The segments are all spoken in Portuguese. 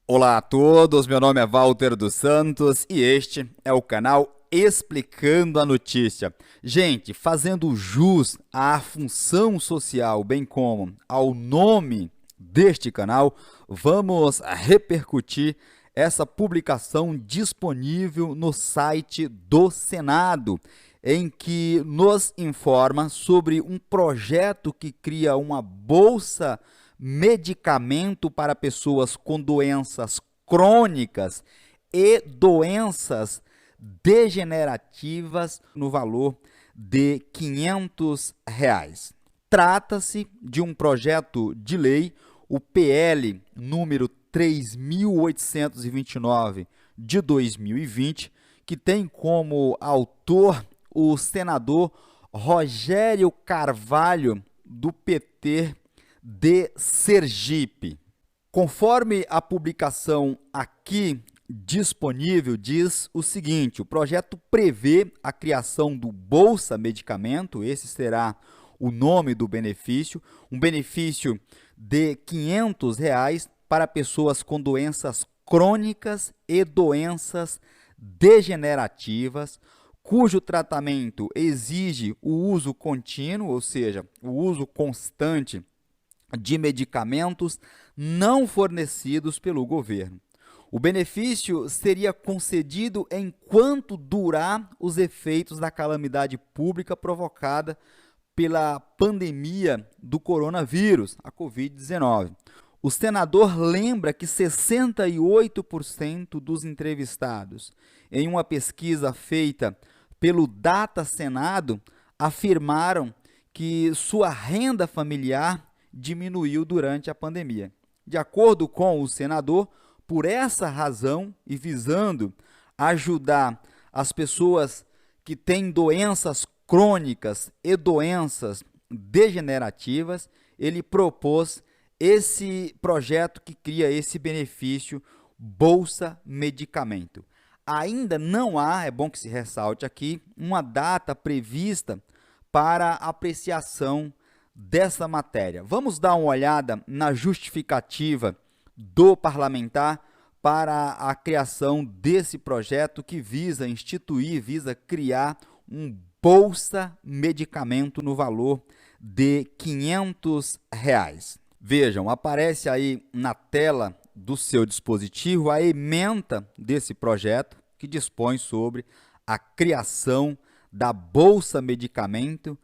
Olá a todos, meu nome é Walter dos Santos e este é o canal Explicando a Notícia. Gente, fazendo jus à função social, bem como ao nome deste canal, vamos repercutir essa publicação disponível no site do Senado, em que nos informa sobre um projeto que cria uma bolsa medicamento para pessoas com doenças crônicas e doenças degenerativas no valor de R$ 500. Trata-se de um projeto de lei, o PL número 3.829 de 2020, que tem como autor o senador Rogério Carvalho, do PT de Sergipe. Conforme a publicação aqui disponível, diz o seguinte: o projeto prevê a criação do Bolsa Medicamento, esse será o nome do benefício, um benefício de R$ 500 para pessoas com doenças crônicas e doenças degenerativas, cujo tratamento exige o uso contínuo, ou seja, o uso constante de medicamentos não fornecidos pelo governo. O benefício seria concedido enquanto durar os efeitos da calamidade pública provocada pela pandemia do coronavírus, a Covid-19. O senador lembra que 68% dos entrevistados, em uma pesquisa feita pelo Data Senado, afirmaram que sua renda familiar diminuiu durante a pandemia. De acordo com o senador, por essa razão e visando ajudar as pessoas que têm doenças crônicas e doenças degenerativas, ele propôs esse projeto que cria esse benefício Bolsa Medicamento. Ainda não há, é bom que se ressalte aqui, uma data prevista para apreciação dessa matéria. Vamos dar uma olhada na justificativa do parlamentar para a criação desse projeto que visa instituir, visa criar um Bolsa Medicamento no valor de R$ 500. Vejam, aparece aí na tela do seu dispositivo a ementa desse projeto que dispõe sobre a criação da Bolsa Medicamento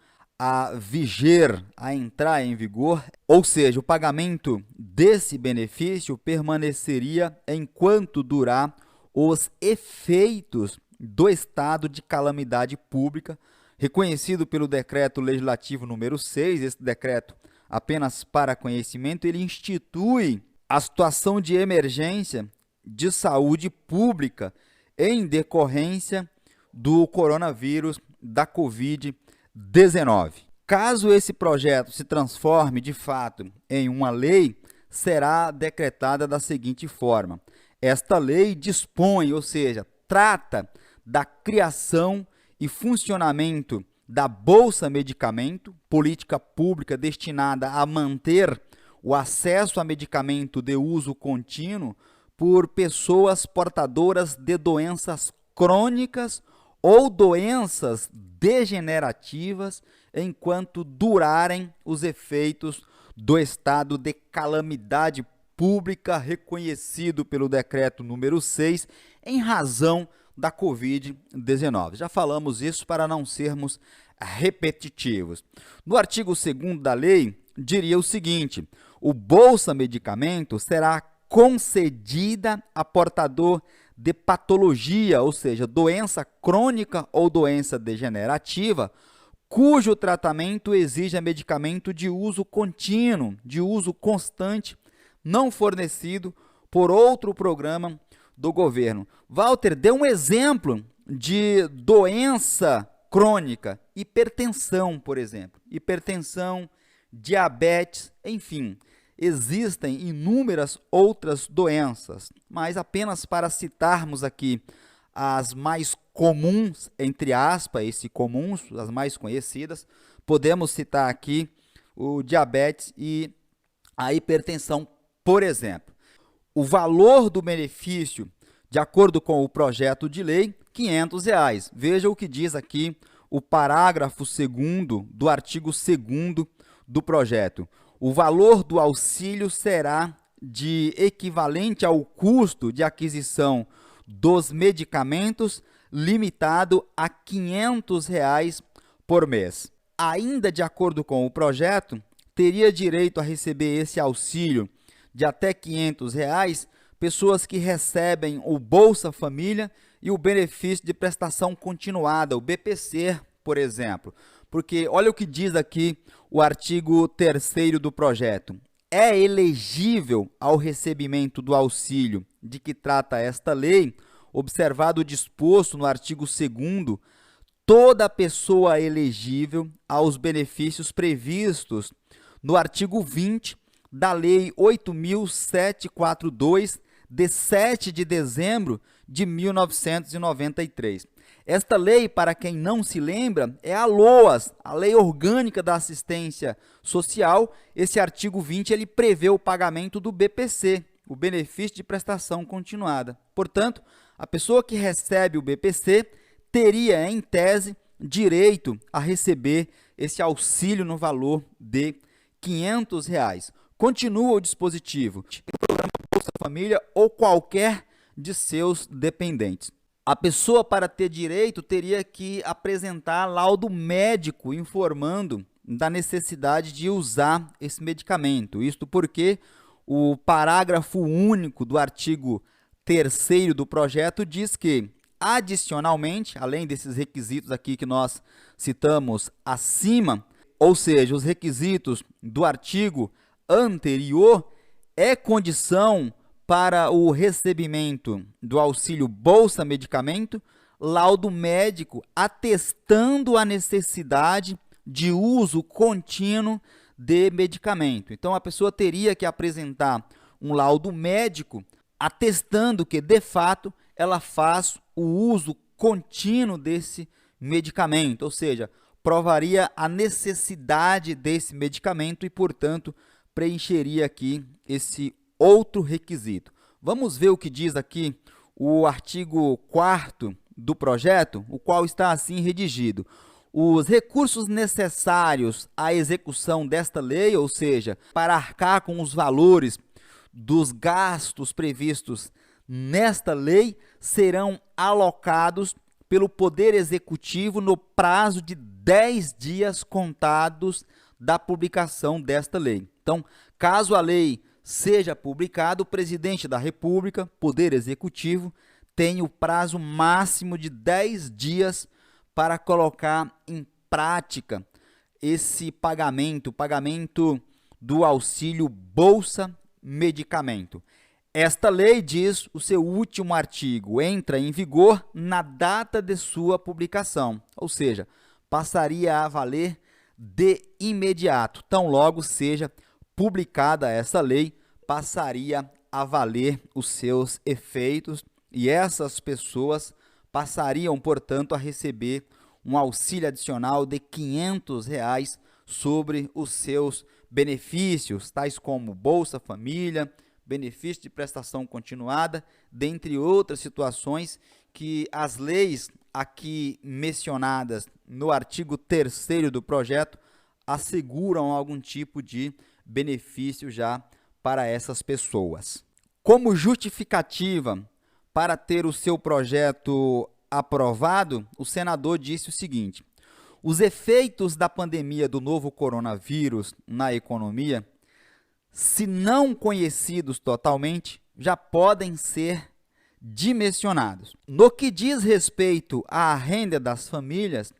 a viger, a entrar em vigor, ou seja, o pagamento desse benefício permaneceria enquanto durar os efeitos do estado de calamidade pública, reconhecido pelo decreto legislativo número 6, esse decreto apenas para conhecimento, ele institui a situação de emergência de saúde pública em decorrência do coronavírus, da Covid-19. Caso esse projeto se transforme de fato em uma lei, será decretada da seguinte forma: esta lei dispõe, ou seja, trata da criação e funcionamento da Bolsa Medicamento, política pública destinada a manter o acesso a medicamento de uso contínuo por pessoas portadoras de doenças crônicas ou doenças degenerativas enquanto durarem os efeitos do estado de calamidade pública reconhecido pelo decreto número 6 em razão da Covid-19. Já falamos isso para não sermos repetitivos. No artigo 2º da lei, diria o seguinte: o Bolsa Medicamento será concedida a portador de patologia, ou seja, doença crônica ou doença degenerativa, cujo tratamento exija medicamento de uso contínuo, de uso constante, não fornecido por outro programa do governo. Walter, dê um exemplo de doença crônica, hipertensão, por exemplo. Hipertensão, diabetes, enfim, existem inúmeras outras doenças, mas apenas para citarmos aqui as mais comuns, entre aspas, esse comuns, as mais conhecidas, podemos citar aqui o diabetes e a hipertensão, por exemplo. o valor do benefício, de acordo com o projeto de lei, R$ 500. Veja o que diz aqui o parágrafo 2º do artigo 2º do projeto. O valor do auxílio será de equivalente ao custo de aquisição dos medicamentos, limitado a R$ 500 por mês. Ainda de acordo com o projeto, teria direito a receber esse auxílio de até R$ 500 pessoas que recebem o Bolsa Família e o benefício de prestação continuada, o BPC, por exemplo. Porque olha o que diz aqui o artigo 3º do projeto. É elegível ao recebimento do auxílio de que trata esta lei, observado o disposto no artigo 2º, toda pessoa elegível aos benefícios previstos no artigo 20 da Lei 8.742, de 7 de dezembro de 1993. Esta lei, para quem não se lembra, é a LOAS, a Lei Orgânica da Assistência Social. Esse artigo 20 ele prevê o pagamento do BPC, o benefício de prestação continuada. Portanto, a pessoa que recebe o BPC teria, em tese, direito a receber esse auxílio no valor de R$ 500. Continua o dispositivo, o programa Bolsa Família ou qualquer de seus dependentes. A pessoa, para ter direito, teria que apresentar laudo médico informando da necessidade de usar esse medicamento. Isto porque o parágrafo único do artigo 3º do projeto diz que, adicionalmente, além desses requisitos aqui que nós citamos acima, ou seja, os requisitos do artigo anterior, é condição para o recebimento do auxílio Bolsa Medicamento, laudo médico atestando a necessidade de uso contínuo de medicamento. Então, a pessoa teria que apresentar um laudo médico atestando que, de fato, ela faz o uso contínuo desse medicamento, ou seja, provaria a necessidade desse medicamento e, portanto, preencheria aqui esse outro requisito. Vamos ver o que diz aqui o artigo 4º do projeto, o qual está assim redigido. Os recursos necessários à execução desta lei, ou seja, para arcar com os valores dos gastos previstos nesta lei, serão alocados pelo Poder Executivo no prazo de 10 dias contados da publicação desta lei. Então, caso a lei seja publicada, o presidente da República, Poder Executivo, tem o prazo máximo de 10 dias para colocar em prática esse pagamento, o pagamento do auxílio Bolsa Medicamento. Esta lei, diz o seu último artigo, entra em vigor na data de sua publicação, ou seja, passaria a valer de imediato. Tão logo seja publicada essa lei, passaria a valer os seus efeitos e essas pessoas passariam, portanto, a receber um auxílio adicional de R$ 500 sobre os seus benefícios, tais como Bolsa Família, benefício de prestação continuada, dentre outras situações que as leis aqui mencionadas no artigo 3º do projeto asseguram algum tipo de benefício já para essas pessoas. Como justificativa para ter o seu projeto aprovado, o senador disse o seguinte: os efeitos da pandemia do novo coronavírus na economia, se não conhecidos totalmente, já podem ser dimensionados. No que diz respeito à renda das famílias,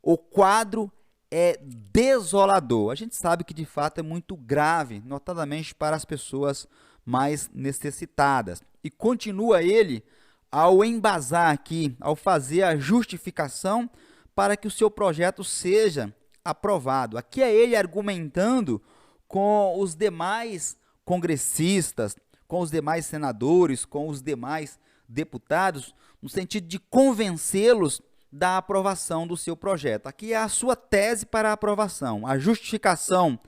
o quadro é desolador. A gente sabe que de fato é muito grave, notadamente para as pessoas mais necessitadas. E continua ele ao embasar aqui, ao fazer a justificação para que o seu projeto seja aprovado. Aqui é ele argumentando com os demais congressistas, com os demais senadores, com os demais deputados, no sentido de convencê-los da aprovação do seu projeto. Aqui é a sua tese para a aprovação. A justificação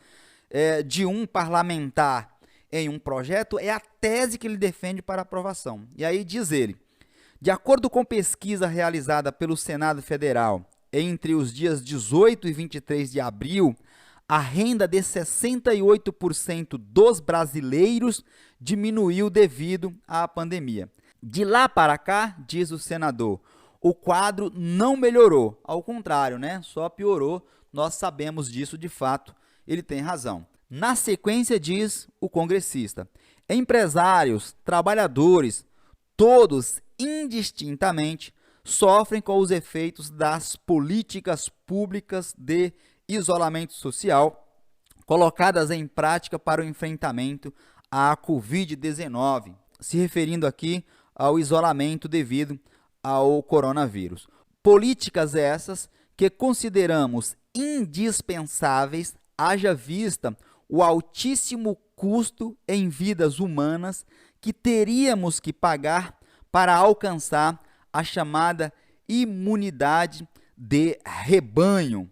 de um parlamentar em um projeto é a tese que ele defende para aprovação. E aí diz ele: de acordo com pesquisa realizada pelo Senado Federal entre os dias 18 e 23 de abril, a renda de 68% dos brasileiros diminuiu devido à pandemia. De lá para cá, diz o senador, o quadro não melhorou, ao contrário, né? Só piorou. Nós sabemos disso de fato, ele tem razão. Na sequência, diz o congressista: empresários, trabalhadores, todos indistintamente sofrem com os efeitos das políticas públicas de isolamento social colocadas em prática para o enfrentamento à Covid-19, se referindo aqui ao isolamento devido ao coronavírus. Políticas essas que consideramos indispensáveis, haja vista o altíssimo custo em vidas humanas que teríamos que pagar para alcançar a chamada imunidade de rebanho,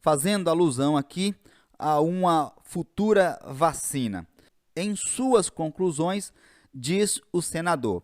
fazendo alusão aqui a uma futura vacina. Em suas conclusões, diz o senador: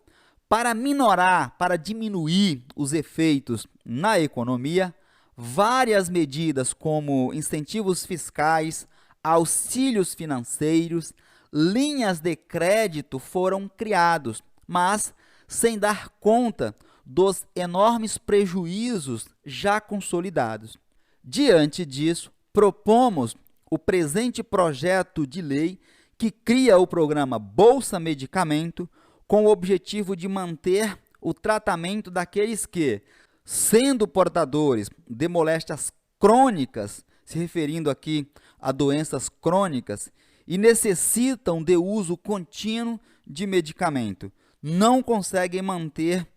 para minorar, para diminuir os efeitos na economia, várias medidas como incentivos fiscais, auxílios financeiros, linhas de crédito foram criados, mas sem dar conta dos enormes prejuízos já consolidados. Diante disso, propomos o presente projeto de lei que cria o programa Bolsa Medicamento com o objetivo de manter o tratamento daqueles que, sendo portadores de moléstias crônicas, se referindo aqui a doenças crônicas, e necessitam de uso contínuo de medicamento, não conseguem manter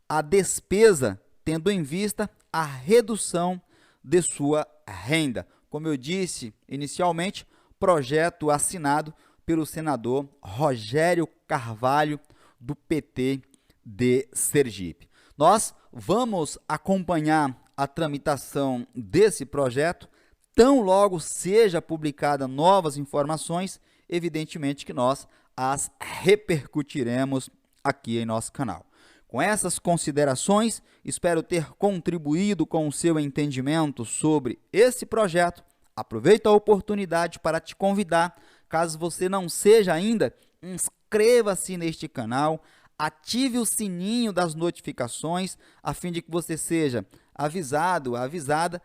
a despesa, tendo em vista a redução de sua renda. Como eu disse inicialmente, projeto assinado pelo senador Rogério Carvalho, do PT de Sergipe. Nós vamos acompanhar a tramitação desse projeto, tão logo seja publicada novas informações, evidentemente que nós as repercutiremos aqui em nosso canal. Com essas considerações, espero ter contribuído com o seu entendimento sobre esse projeto. Aproveito a oportunidade para te convidar, caso você não seja ainda, inscreva-se neste canal, ative o sininho das notificações, a fim de que você seja avisado, avisada,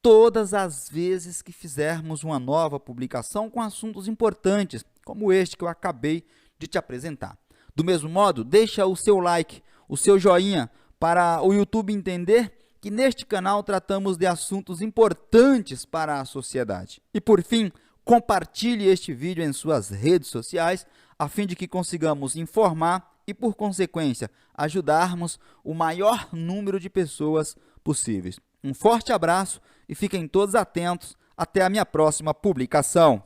todas as vezes que fizermos uma nova publicação com assuntos importantes, como este que eu acabei de te apresentar. Do mesmo modo, deixa o seu like, o seu joinha, para o YouTube entender que neste canal tratamos de assuntos importantes para a sociedade. E por fim, compartilhe este vídeo em suas redes sociais, a fim de que consigamos informar e, por consequência, ajudarmos o maior número de pessoas possíveis. Um forte abraço e fiquem todos atentos até a minha próxima publicação.